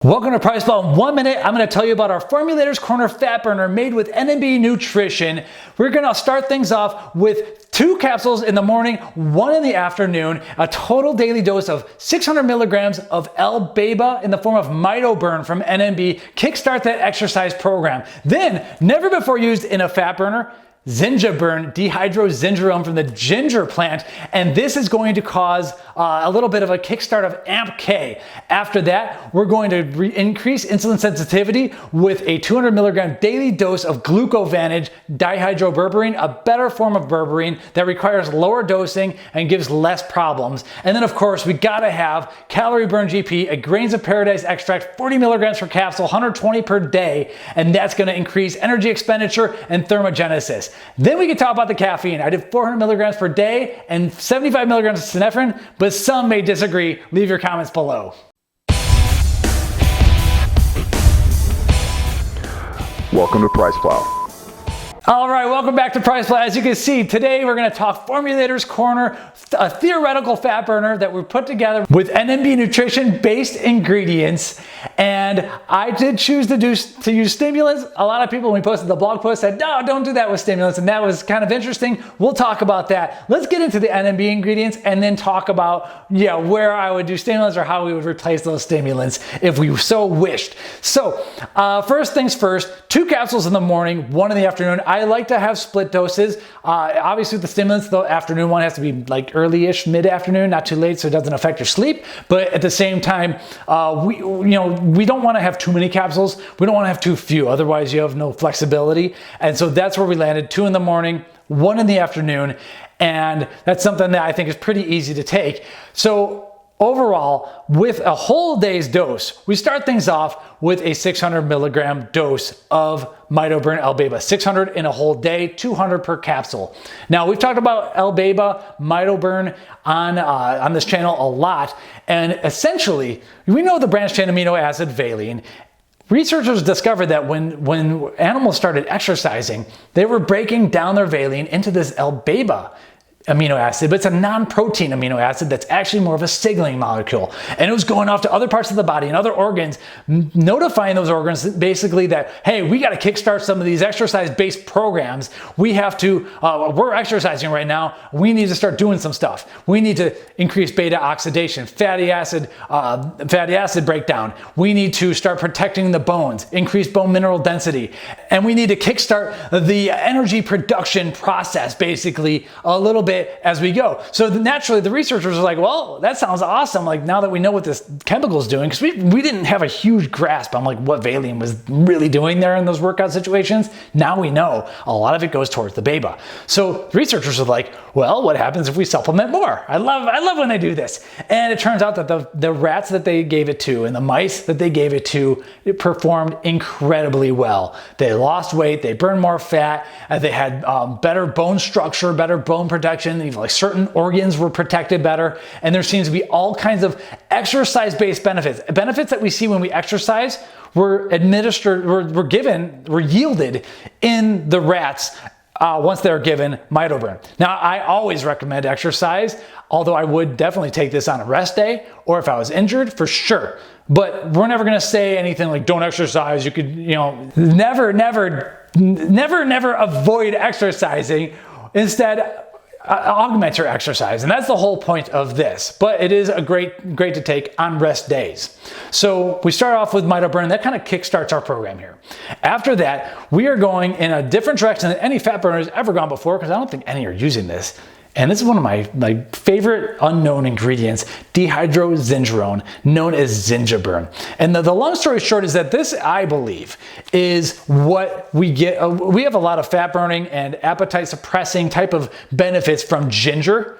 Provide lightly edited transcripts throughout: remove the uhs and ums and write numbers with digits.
Welcome to PricePlow. In 1 minute, I'm going to tell you about our Formulator's Corner Fat Burner made with NNB Nutrition. We're going to start things off with 2 capsules in the morning, 1 in the afternoon, a total daily dose of 600 milligrams of L-BAIBA in the form of MitoBurn from NNB. Kickstart that exercise program. Then, never before used in a fat burner, ZinjaBurn Dehydrozingerone from the ginger plant, and this is going to cause a little bit of a kickstart of AMP-K. After that, we're going to increase insulin sensitivity with a 200 milligram daily dose of GlucoVantage Dihydroberberine, a better form of berberine that requires lower dosing and gives less problems. And then of course, we gotta have CaloriBurn GP, a grains of paradise extract, 40 milligrams per capsule, 120 per day, and that's gonna increase energy expenditure and thermogenesis. Then we can talk about the caffeine. I did 400 milligrams per day and 75 milligrams of Synephrine, but some may disagree. Leave your comments below. Welcome to PricePlow. All right, welcome back to PricePlow. As you can see, today we're going to talk Formulator's Corner, a theoretical fat burner that we put together with NNB Nutrition based ingredients. And I did choose to use stimulants. A lot of people, when we posted the blog post, said, no, don't do that with stimulants. And that was kind of interesting. We'll talk about that. Let's get into the NNB ingredients and then talk about, where I would do stimulants or how we would replace those stimulants if we so wished. So first things first, 2 capsules in the morning, 1 in the afternoon. I like to have split doses. Obviously with the stimulants, the afternoon one has to be like early-ish, mid-afternoon, not too late so it doesn't affect your sleep. But at the same time, we don't want to have too many capsules. We don't want to have too few, otherwise you have no flexibility. And so that's where we landed, 2 in the morning, 1 in the afternoon. And that's something that I think is pretty easy to take. So overall, with a whole day's dose, we start things off with a 600 milligram dose of MitoBurn L-BAIBA. 600 in a whole day, 200 per capsule. Now, we've talked about L-BAIBA, MitoBurn on this channel a lot, and essentially, we know the branched-chain amino acid valine. Researchers discovered that when animals started exercising, they were breaking down their valine into this L-BAIBA amino acid, but it's a non-protein amino acid that's actually more of a signaling molecule. And it was going off to other parts of the body and other organs, notifying those organs basically that, hey, we got to kickstart some of these exercise-based programs. We have to, we're exercising right now. We need to start doing some stuff. We need to increase beta oxidation, fatty acid breakdown. We need to start protecting the bones, increase bone mineral density. And we need to kickstart the energy production process basically a little bit as we go. So naturally the researchers are like, well, that sounds awesome. Like now that we know what this chemical is doing, because we didn't have a huge grasp on like what valine was really doing there in those workout situations. Now we know a lot of it goes towards the BAIBA. So the researchers are like, well, what happens if we supplement more? I love when they do this. And it turns out that the rats that they gave it to and the mice that they gave it to, it performed incredibly well. They lost weight, they burned more fat, they had better bone structure, better bone protection. Like certain organs were protected better, and there seems to be all kinds of exercise-based benefits. Benefits that we see when we exercise were yielded in the rats once they're given MitoBurn. Now, I always recommend exercise, although I would definitely take this on a rest day, or if I was injured, for sure. But we're never gonna say anything like, don't exercise. You could, never avoid exercising. Instead, augment your exercise, and that's the whole point of this. But it is a great to take on rest days. So we start off with MitoBurn. That kind of kickstarts our program here. After that, we are going in a different direction than any fat burner has ever gone before, because I don't think any are using this. And this is one of my favorite unknown ingredients, dehydrozingerone, known as ZinjaBurn. And the long story short is that this, I believe, is what we get. We have a lot of fat burning and appetite suppressing type of benefits from ginger.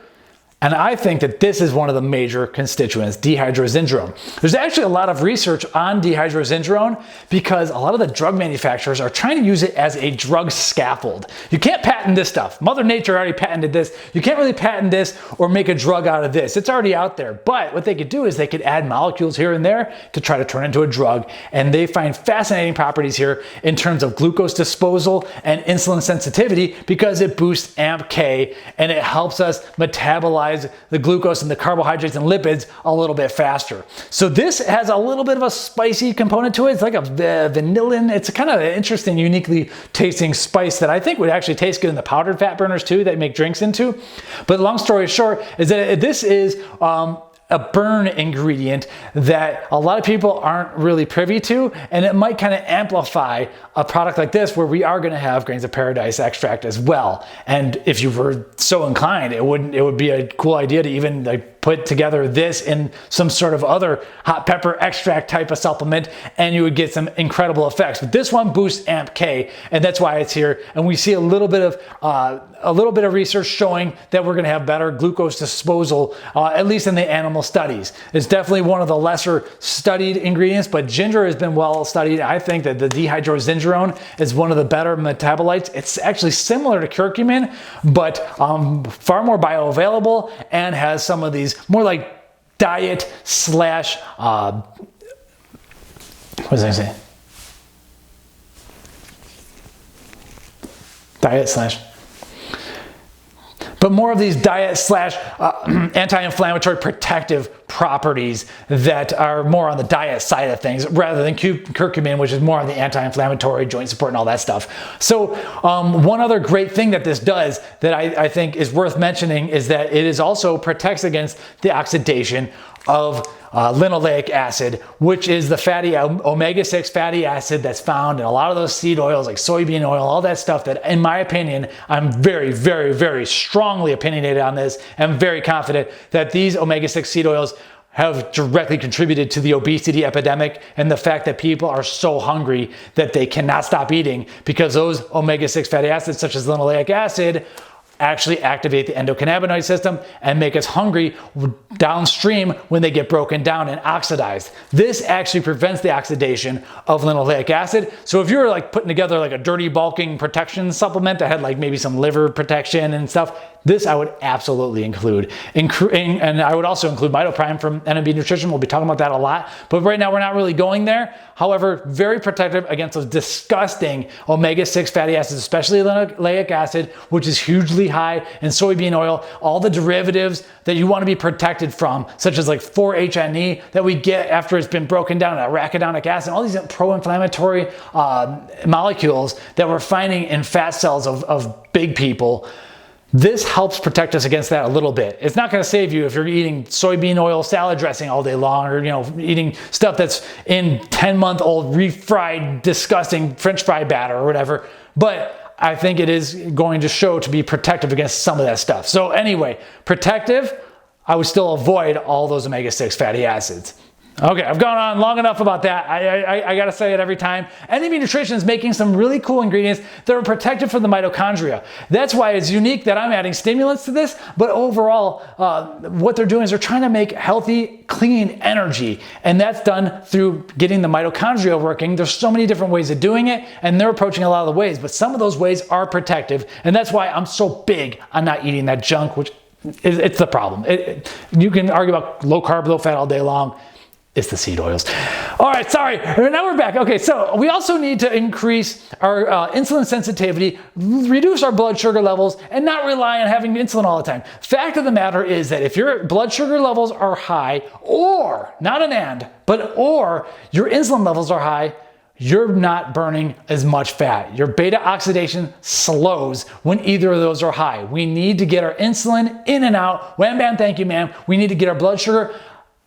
And I think that this is one of the major constituents, dehydrozingerone. There's actually a lot of research on dehydrozingerone because a lot of the drug manufacturers are trying to use it as a drug scaffold. You can't patent this stuff. Mother Nature already patented this. You can't really patent this or make a drug out of this. It's already out there. But what they could do is they could add molecules here and there to try to turn into a drug. And they find fascinating properties here in terms of glucose disposal and insulin sensitivity because it boosts AMP-K and it helps us metabolize metabolize the glucose and the carbohydrates and lipids a little bit faster. So this has a little bit of a spicy component to it. It's like a vanillin. It's a kind of an interesting, uniquely tasting spice that I think would actually taste good in the powdered fat burners too that you make drinks into. But long story short is that this is a burn ingredient that a lot of people aren't really privy to, and it might kind of amplify a product like this where we are going to have grains of paradise extract as well. And if you were so inclined, it would be a cool idea to even like put together this in some sort of other hot pepper extract type of supplement, and you would get some incredible effects. But this one boosts AMP-K, and that's why it's here. And we see a little bit of research showing that we're going to have better glucose disposal, at least in the animal studies. It's definitely one of the lesser studied ingredients, but ginger has been well studied. I think that the dehydrozingerone is one of the better metabolites. It's actually similar to curcumin, but far more bioavailable and has some of these more like diet slash, what was I saying? Diet slash, but more of these diet slash anti-inflammatory protective properties that are more on the diet side of things rather than curcumin, which is more on the anti-inflammatory, joint support and all that stuff. So one other great thing that this does that I think is worth mentioning is that it is also protects against the oxidation of linoleic acid, which is the fatty omega-6 fatty acid that's found in a lot of those seed oils like soybean oil, all that stuff that, in my opinion, I'm very, very, very strongly opinionated on this. I'm very confident that these omega-6 seed oils have directly contributed to the obesity epidemic and the fact that people are so hungry that they cannot stop eating because those omega-6 fatty acids, such as linoleic acid, actually activate the endocannabinoid system and make us hungry downstream when they get broken down and oxidized. This actually prevents the oxidation of linoleic acid. So if you were like putting together like a dirty bulking protection supplement that had like maybe some liver protection and stuff, this I would absolutely include. And I would also include MitoPrime from NNB Nutrition. We'll be talking about that a lot, but right now we're not really going there. However, very protective against those disgusting omega-6 fatty acids, especially linoleic acid, which is hugely high in soybean oil, all the derivatives that you want to be protected from, such as like 4-HNE that we get after it's been broken down, arachidonic acid, all these pro-inflammatory molecules that we're finding in fat cells of big people. This helps protect us against that a little bit. It's not going to save you if you're eating soybean oil salad dressing all day long, or eating stuff that's in 10-month-old refried, disgusting French fry batter or whatever. But I think it is going to show to be protective against some of that stuff. So anyway, protective, I would still avoid all those omega-6 fatty acids. Okay, I've gone on long enough about that. I gotta say it every time. NNB Nutrition is making some really cool ingredients that are protected from the mitochondria. That's why it's unique that I'm adding stimulants to this, but overall, what they're doing is they're trying to make healthy, clean energy, and that's done through getting the mitochondria working. There's so many different ways of doing it, and they're approaching a lot of the ways, but some of those ways are protective, and that's why I'm so big on not eating that junk, which it's the problem. You can argue about low carb, low fat all day long. It's the seed oils. All right, sorry. Now we're back. Okay, so we also need to increase our insulin sensitivity, reduce our blood sugar levels, and not rely on having insulin all the time. Fact of the matter is that if your blood sugar levels are high, or, not an and, but or your insulin levels are high, you're not burning as much fat. Your beta oxidation slows when either of those are high. We need to get our insulin in and out. Wham, bam, thank you, ma'am. We need to get our blood sugar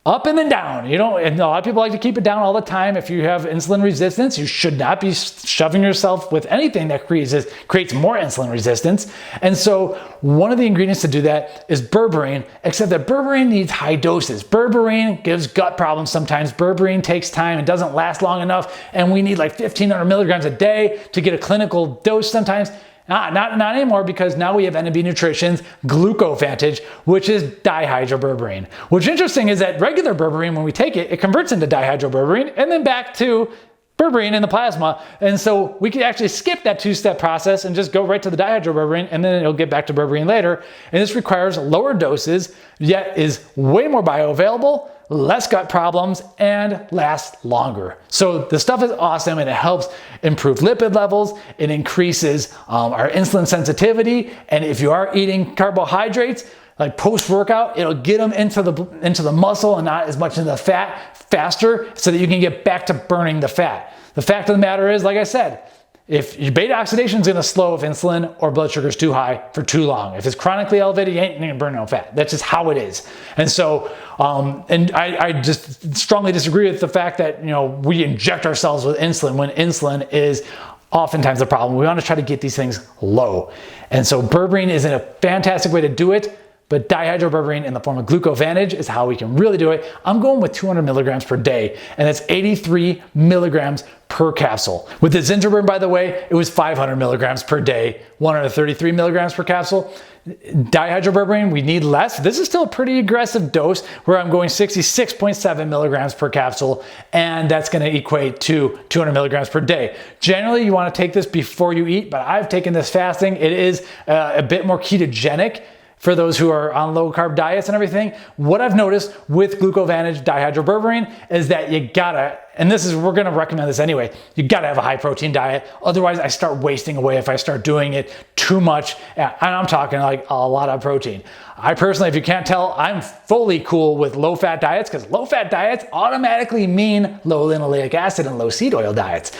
up and then down. And a lot of people like to keep it down all the time. If you have insulin resistance, you should not be shoving yourself with anything that creates more insulin resistance. And so one of the ingredients to do that is berberine, except that berberine needs high doses. Berberine gives gut problems sometimes. Berberine takes time and doesn't last long enough, and we need like 1,500 milligrams a day to get a clinical dose sometimes. Not anymore, because now we have NNB Nutrition's GlucoVantage, which is dihydroberberine. What's interesting is that regular berberine, when we take it, it converts into dihydroberberine and then back to berberine in the plasma. And so we could actually skip that two-step process and just go right to the dihydroberberine, and then it'll get back to berberine later. And this requires lower doses, yet is way more bioavailable, less gut problems, and lasts longer. So the stuff is awesome, and it helps improve lipid levels. It increases our insulin sensitivity. And if you are eating carbohydrates, like post-workout, it'll get them into the muscle and not as much into the fat faster so that you can get back to burning the fat. The fact of the matter is, like I said, if your beta oxidation is going to slow if insulin or blood sugar is too high for too long. If it's chronically elevated, you ain't going to burn no fat. That's just how it is. And so, I just strongly disagree with the fact that, you know, we inject ourselves with insulin when insulin is oftentimes the problem. We want to try to get these things low. And so berberine is a fantastic way to do it. But dihydroberberine in the form of GlucoVantage is how we can really do it. I'm going with 200 milligrams per day, and that's 83 milligrams per capsule. With the ZinjaBurn, by the way, it was 500 milligrams per day, 133 milligrams per capsule. Dihydroberberine, we need less. This is still a pretty aggressive dose where I'm going 66.7 milligrams per capsule, and that's going to equate to 200 milligrams per day. Generally, you want to take this before you eat, but I've taken this fasting. It is a bit more ketogenic for those who are on low carb diets and everything. What I've noticed with GlucoVantage Dihydroberberine is that you gotta, and we're gonna recommend this anyway, you gotta have a high protein diet. Otherwise I start wasting away if I start doing it too much. And I'm talking like a lot of protein. I personally, if you can't tell, I'm fully cool with low fat diets because low fat diets automatically mean low linoleic acid and low seed oil diets.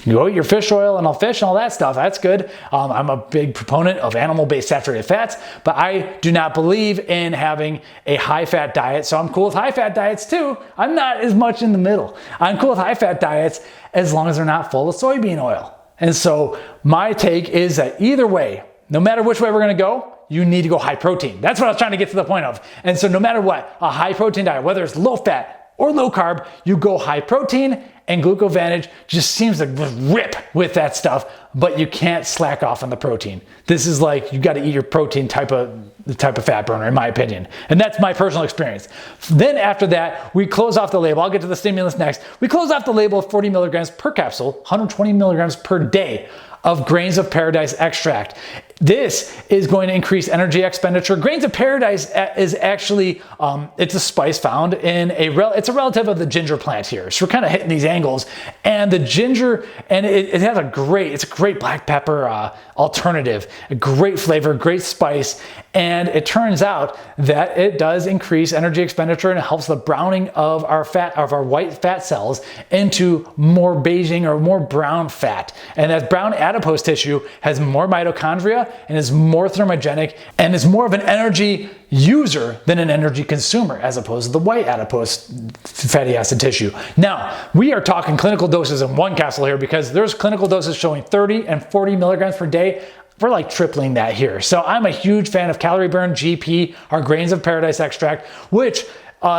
You go eat your fish oil and all fish and all that stuff, that's good. I'm a big proponent of animal-based saturated fats, but I do not believe in having a high-fat diet, so I'm cool with high-fat diets too. I'm not as much in the middle. I'm cool with high-fat diets as long as they're not full of soybean oil. And so my take is that either way, no matter which way we're gonna go, you need to go high protein. That's what I was trying to get to the point of. And so no matter what, a high protein diet, whether it's low fat or low carb, you go high protein, and GlucoVantage just seems to rip with that stuff, but you can't slack off on the protein. This is like, you gotta eat your protein the type of fat burner, in my opinion. And that's my personal experience. Then after that, we close off the label. I'll get to the stimulants next. We close off the label of 40 milligrams per capsule, 120 milligrams per day of grains of paradise extract. This is going to increase energy expenditure. Grains of paradise is actually, it's a spice found in it's a relative of the ginger plant here. So we're kind of hitting these angles. And the ginger, and it has it's a great black pepper alternative, a great flavor, great spice. And it turns out that it does increase energy expenditure and it helps the browning of our white fat cells into more beiging or more brown fat. And that brown adipose tissue has more mitochondria and is more thermogenic and is more of an energy user than an energy consumer as opposed to the white adipose fatty acid tissue. Now, we are talking clinical doses in one capsule here because there's clinical doses showing 30 and 40 milligrams per day. We're like tripling that here. So I'm a huge fan of CaloriBurn GP, our grains of paradise extract, which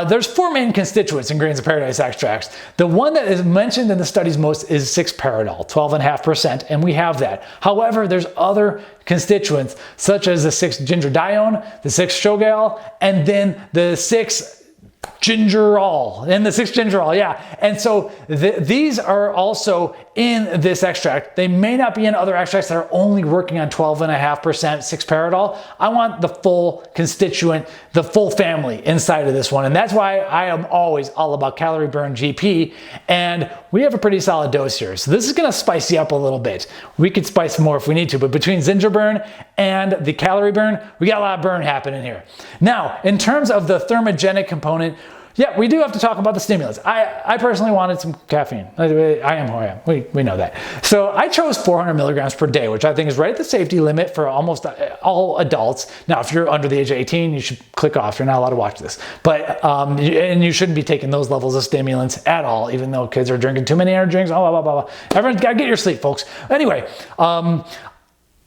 there's 4 main constituents in grains of paradise extracts. The one that is mentioned in the studies most is 6-paradol, 12.5%, and we have that. However, there's other constituents such as the 6-gingerdione, the 6-shogal, and then the 6-gingerol, yeah. And so these are also in this extract. They may not be in other extracts that are only working on 12.5% 6-paradol. I want the full constituent, the full family inside of this one. And that's why I am always all about CaloriBurn GP. And we have a pretty solid dose here. So this is gonna spice you up a little bit. We could spice more if we need to, but between ZinjaBurn and the CaloriBurn, we got a lot of burn happening here. Now, in terms of the thermogenic component, yeah, we do have to talk about the stimulants. I personally wanted some caffeine. I am who I am. We know that. So I chose 400 milligrams per day, which I think is right at the safety limit for almost all adults. Now, if you're under the age of 18, you should click off. You're not allowed to watch this. But, and you shouldn't be taking those levels of stimulants at all, even though kids are drinking too many energy drinks, blah, blah, blah, blah. Everyone's got to get your sleep, folks. Anyway,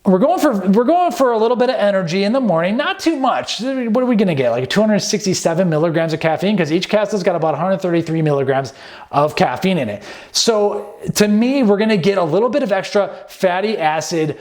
we're going for a little bit of energy in the morning, not too much. What are we gonna get? Like 267 milligrams of caffeine, because each capsule's got about 133 milligrams of caffeine in it. So to me, we're gonna get a little bit of extra fatty acid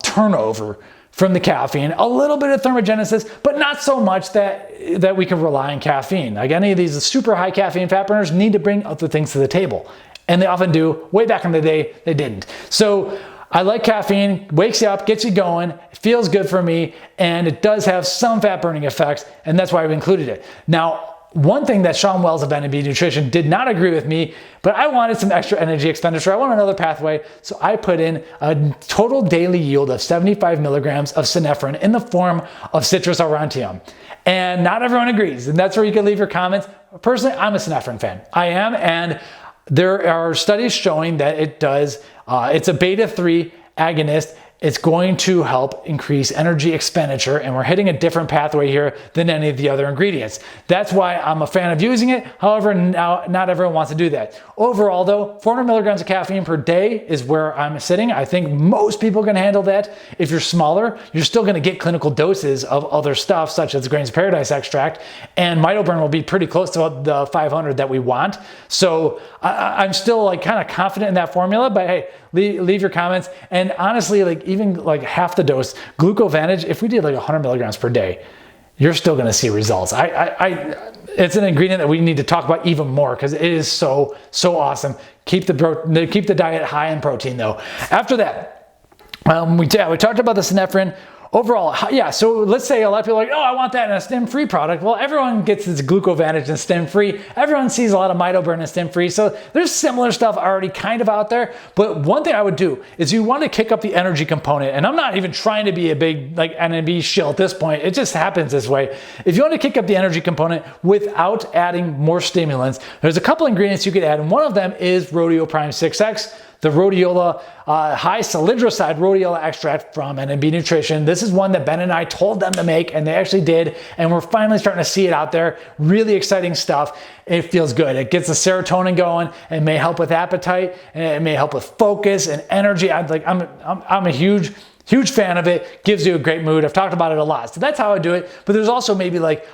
turnover from the caffeine, a little bit of thermogenesis, but not so much that we can rely on caffeine. Like any of these super high caffeine fat burners need to bring other things to the table. And they often do. Way back in the day, they didn't. So I like caffeine, wakes you up, gets you going, it feels good for me, and it does have some fat burning effects, and that's why I've included it. Now, one thing that Sean Wells of NNB Nutrition did not agree with me, but I wanted some extra energy expenditure. I want another pathway. So I put in a total daily yield of 75 milligrams of Synephrine in the form of citrus aurantium. And not everyone agrees. And that's where you can leave your comments. Personally, I'm a Synephrine fan. I am. And there are studies showing that it does, it's a beta-3 agonist. It's going to help increase energy expenditure, and we're hitting a different pathway here than any of the other ingredients. That's why I'm a fan of using it. However, now not everyone wants to do that. Overall though, 400 milligrams of caffeine per day is where I'm sitting. I think most people can handle that. If you're smaller, you're still gonna get clinical doses of other stuff such as Grains of Paradise extract, and MitoBurn will be pretty close to the 500 that we want. So I'm still like kind of confident in that formula, but hey, leave your comments. And honestly, like even like half the dose, GlucoVantage, if we did like 100 milligrams per day, you're still going to see results. It's an ingredient that we need to talk about even more because it is so awesome. Keep the diet high in protein though. After that, we talked about the Synephrine. Overall, yeah, so let's say a lot of people are like, oh, I want that in a Stim-free product. Well, everyone gets this GlucoVantage and Stim-free. Everyone sees a lot of MitoBurn and Stim-free. So there's similar stuff already kind of out there. But one thing I would do is you want to kick up the energy component. And I'm not even trying to be a big like NNB shill at this point. It just happens this way. If you want to kick up the energy component without adding more stimulants, there's a couple ingredients you could add. And one of them is Rhodiola Prime 6X. The rhodiola, high salidroside rhodiola extract from NNB Nutrition. This is one that Ben and I told them to make, and they actually did, and we're finally starting to see it out there. Really exciting stuff. It feels good. It gets the serotonin going. It may help with appetite, and it may help with focus and energy. I'm a huge fan of it. Gives you a great mood. I've talked about it a lot. So that's how I do it. But there's also maybe like,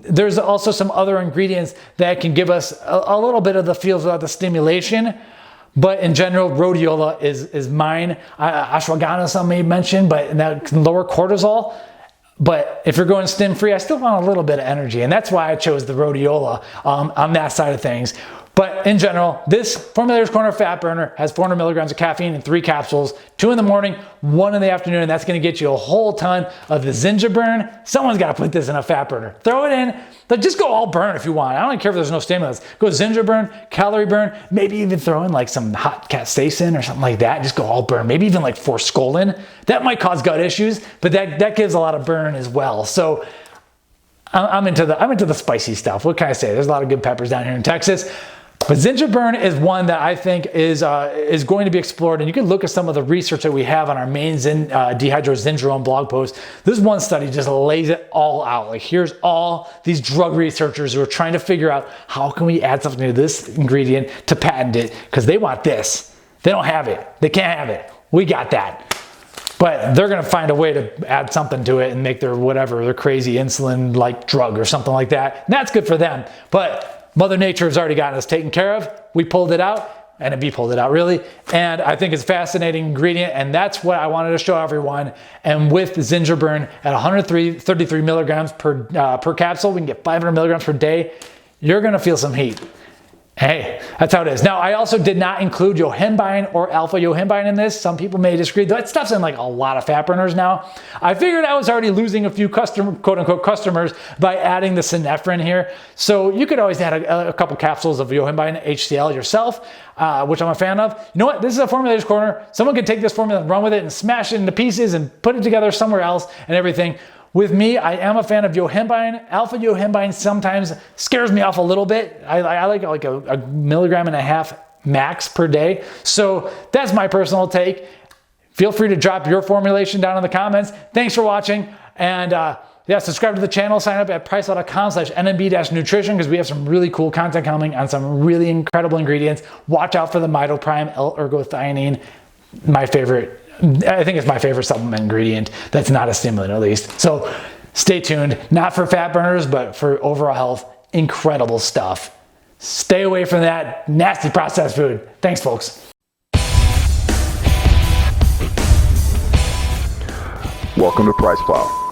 there's also some other ingredients that can give us a little bit of the feels without the stimulation. But in general, rhodiola is mine. Ashwagandha, some may mention, but that can lower cortisol. But if you're going Stim-free, I still want a little bit of energy. And that's why I chose the rhodiola on that side of things. But in general, this Formulator's Corner fat burner has 400 milligrams of caffeine in 3 capsules, 2 in the morning, 1 in the afternoon, and that's gonna get you a whole ton of the ZinjaBurn. Someone's gotta put this in a fat burner. Throw it in, but just go all burn if you want. I don't care if there's no stimulants. Go ZinjaBurn, CaloriBurn, maybe even throw in like some hot capsaicin or something like that. Just go all burn, maybe even like forskolin. That might cause gut issues, but that gives a lot of burn as well. So I'm into the spicy stuff. What can I say? There's a lot of good peppers down here in Texas. But ZinjaBurn is one that I think is going to be explored, and you can look at some of the research that we have on our main Dehydrozingerone blog post. This one study just lays it all out. Like here's all these drug researchers who are trying to figure out how can we add something to this ingredient to patent it, because they want this. They don't have it. They can't have it. We got that. But they're going to find a way to add something to it and make their crazy insulin-like drug or something like that. And that's good for them. But Mother Nature has already gotten us taken care of. We pulled it out, NNB pulled it out really, and I think it's a fascinating ingredient, and that's what I wanted to show everyone. And with ZinjaBurn at 133 milligrams per capsule, we can get 500 milligrams per day. You're gonna feel some heat. Hey, that's how it is. Now, I also did not include yohimbine or alpha yohimbine in this. Some people may disagree. That stuff's in like a lot of fat burners now. I figured I was already losing a few quote unquote customers by adding the Synephrine here. So you could always add a couple capsules of yohimbine HCl yourself, which I'm a fan of. You know what? This is a Formulator's Corner. Someone could take this formula and run with it and smash it into pieces and put it together somewhere else and everything. With me, I am a fan of yohimbine. Alpha yohimbine sometimes scares me off a little bit. I like a milligram and a half max per day. So that's my personal take. Feel free to drop your formulation down in the comments. Thanks for watching. And yeah, subscribe to the channel. Sign up at PricePlow.com/NNB-Nutrition because we have some really cool content coming on some really incredible ingredients. Watch out for the MitoPrime L-ergothioneine, my favorite. I think it's my favorite supplement ingredient that's not a stimulant, at least. So stay tuned, not for fat burners, but for overall health. Incredible stuff. Stay away from that nasty processed food. Thanks, folks. Welcome to PricePlow.